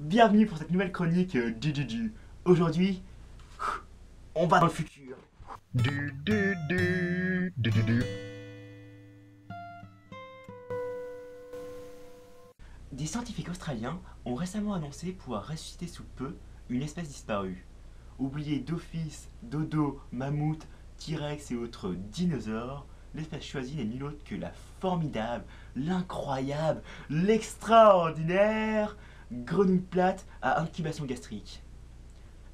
Bienvenue pour cette nouvelle chronique du. Aujourd'hui, on va dans le futur. Du. Des scientifiques australiens ont récemment annoncé pouvoir ressusciter sous peu une espèce disparue. Oubliée d'office, dodo, mammouth, T-Rex et autres dinosaures, l'espèce choisie n'est nulle autre que la formidable, l'incroyable, l'extraordinaire grenouille plate à incubation gastrique.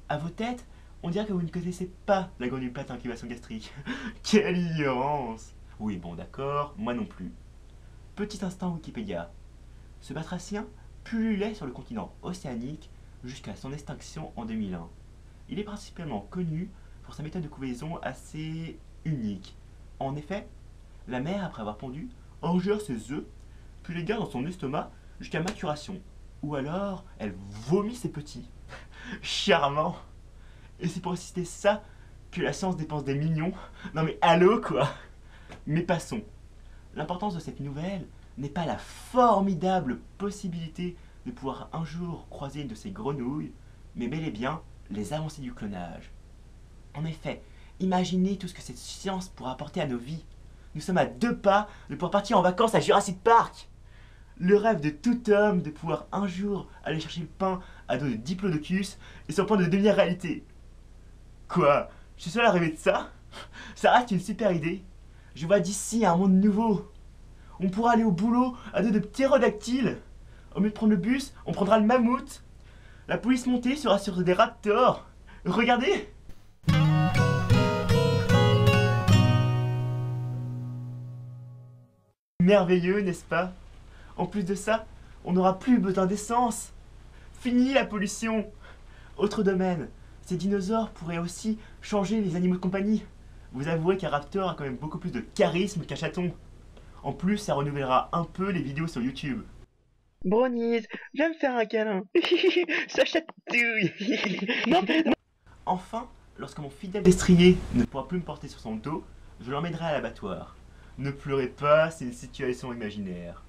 À vos têtes, on dirait que vous ne connaissez pas la grenouille plate à incubation gastrique. Quelle ignorance! Oui, bon d'accord, moi non plus. Petit instant Wikipédia. Ce batracien pullulait sur le continent océanique jusqu'à son extinction en 2001. Il est principalement connu pour sa méthode de couvaison assez unique. En effet, la mère, après avoir pondu, ingère ses œufs, puis les garde dans son estomac jusqu'à maturation. Ou alors, elle vomit ses petits. Charmant! Et c'est pour citer ça que la science dépense des millions. Non mais allô quoi! Mais passons. L'importance de cette nouvelle n'est pas la formidable possibilité de pouvoir un jour croiser une de ces grenouilles, mais bel et bien les avancées du clonage. En effet, imaginez tout ce que cette science pourra apporter à nos vies. Nous sommes à 2 pas de pouvoir partir en vacances à Jurassic Park. Le rêve de tout homme de pouvoir un jour aller chercher le pain à dos de Diplodocus est sur le point de devenir réalité. Quoi? Je suis seul à rêver de ça? Ça reste une super idée. Je vois d'ici un monde nouveau. On pourra aller au boulot à dos de ptérodactyles. Au lieu de prendre le bus, on prendra le mammouth. La police montée sera sur des raptors. Regardez! Merveilleux, n'est-ce pas? En plus de ça, on n'aura plus besoin d'essence. Fini la pollution. Autre domaine, ces dinosaures pourraient aussi changer les animaux de compagnie. Vous avouerez qu'un raptor a quand même beaucoup plus de charisme qu'un chaton. En plus, ça renouvellera un peu les vidéos sur YouTube. Brownies, viens me faire un câlin. Ça chatouille. Non, non. Enfin, lorsque mon fidèle destrier ne pourra plus me porter sur son dos, je l'emmènerai à l'abattoir. Ne pleurez pas, c'est une situation imaginaire.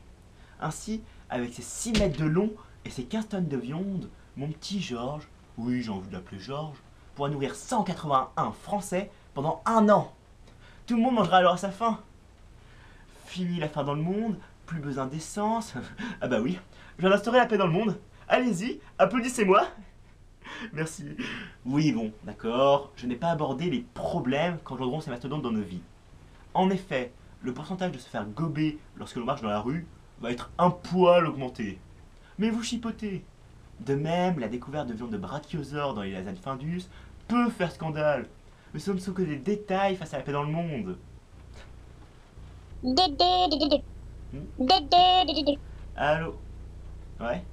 Ainsi, avec ses 6 mètres de long et ses 15 tonnes de viande, mon petit Georges, oui j'ai envie de l'appeler Georges, pourra nourrir 181 Français pendant 1 an. Tout le monde mangera alors à sa faim. Fini la faim dans le monde, plus besoin d'essence. Ah bah oui, je viens d'instaurer la paix dans le monde. Allez-y, applaudissez-moi. Merci. Oui bon, d'accord, je n'ai pas abordé les problèmes qu'engendreront ces mastodontes dans nos vies. En effet, le pourcentage de se faire gober lorsque l'on marche dans la rue va être un poil augmenté. Mais vous chipotez. De même, la découverte de viande de brachiosaures dans les lasagnes Findus peut faire scandale. Mais ce ne sont que des détails face à la paix dans le monde. Allô? Ouais?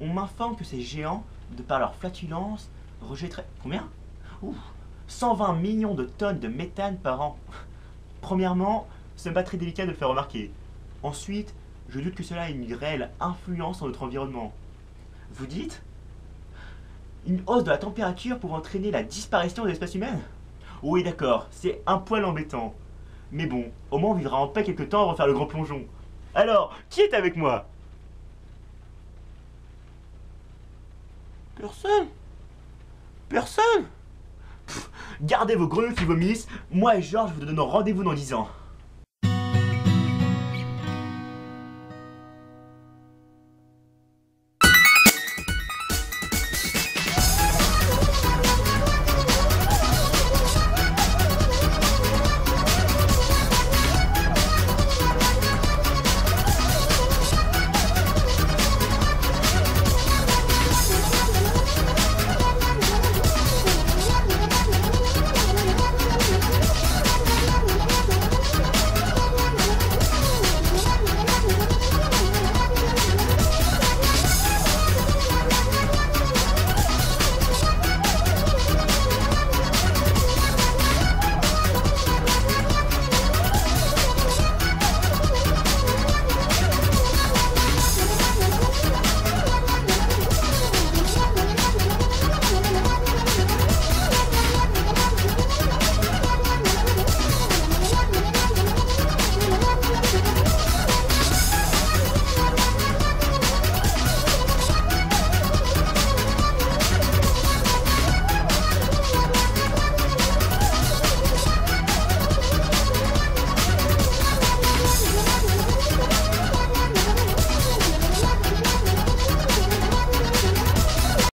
On m'informe que ces géants, de par leur flatulence, rejetteraient... Combien? Ouh, 120 millions de tonnes de méthane par an. Premièrement, ce n'est pas très délicat de le faire remarquer. Ensuite, je doute que cela ait une réelle influence sur notre environnement. Vous dites? Une hausse de la température pour entraîner la disparition de l'espèce humaine? Oui d'accord, c'est un poil embêtant. Mais bon, au moins on vivra en paix quelque temps avant de faire le grand plongeon. Alors, qui est avec moi? Personne? Personne? Pff, gardez vos grenouilles qui vomissent, moi et Georges vous donnons rendez-vous dans 10 ans.